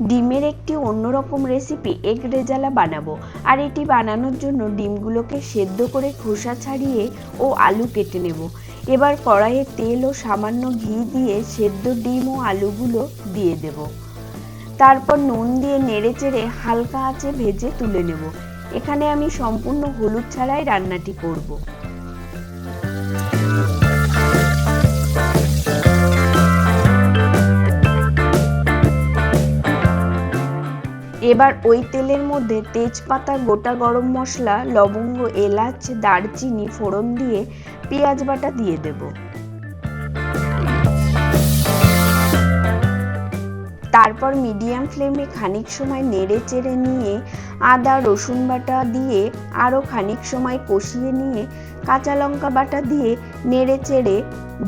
ডিমের একটি অন্যরকম রেসিপি এগ রেজালা বানাবো। আর এটি বানানোর জন্য ডিমগুলোকে সেদ্ধ করে খোসা ছাড়িয়ে ও আলু কেটে নেব। এবার কড়াইয়ে তেল ও সামান্য ঘি দিয়ে সেদ্ধ ডিম ও আলুগুলো দিয়ে দেব। তারপর নুন দিয়ে নেড়েচেড়ে হালকা আঁচে ভেজে তুলে নেব। এখানে আমি সম্পূর্ণ হলুদ ছাড়াই রান্নাটি করব। এবার ওই তেলের মধ্যে তেজপাতা, গোটা গরম মশলা, লবঙ্গ, এলাচ, দারচিনি ফোড়ন দিয়ে পেঁয়াজ বাটা দিয়ে দেব। তারপর মিডিয়াম ফ্লেমে খানিক সময় নেড়ে চেড়ে নিয়ে আদা রসুন বাটা দিয়ে আরও খানিক সময় কষিয়ে নিয়ে কাঁচা লঙ্কা বাটা দিয়ে নেড়ে চেড়ে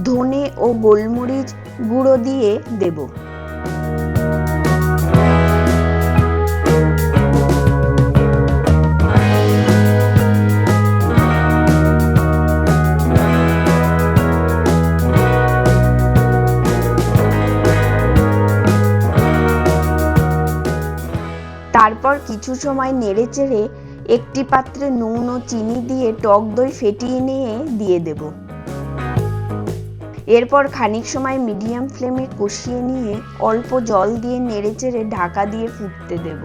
ধনে ও গোলমরিচ গুঁড়ো দিয়ে দেব। তারপর কিছু সময় নেড়েচেড়ে একটি পাত্রে নুন ও চিনি দিয়ে টক দই ফেটিয়ে নিয়ে দিয়ে দেব। এরপর খানিক সময় মিডিয়াম ফ্লেমে কষিয়ে নিয়ে অল্প জল দিয়ে নেড়েচেড়ে ঢাকা দিয়ে ফুটতে দেব।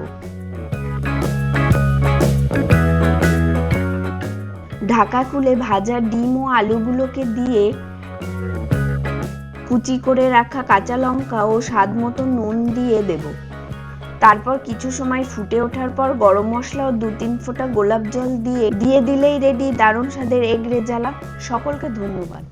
ঢাকা খুলে ভাজা ডিম ও আলুগুলোকে দিয়ে কুচি করে রাখা কাঁচা লঙ্কা ও স্বাদ মতো নুন দিয়ে দেব। তারপর কিছু সময় ফুটে ওঠার পর গরম মশলা ও 2-3 ফোঁটা গোলাপ জল দিয়ে দিলেই রেডি দারুণ স্বাদের এগ রেজালা। সকলকে ধন্যবাদ।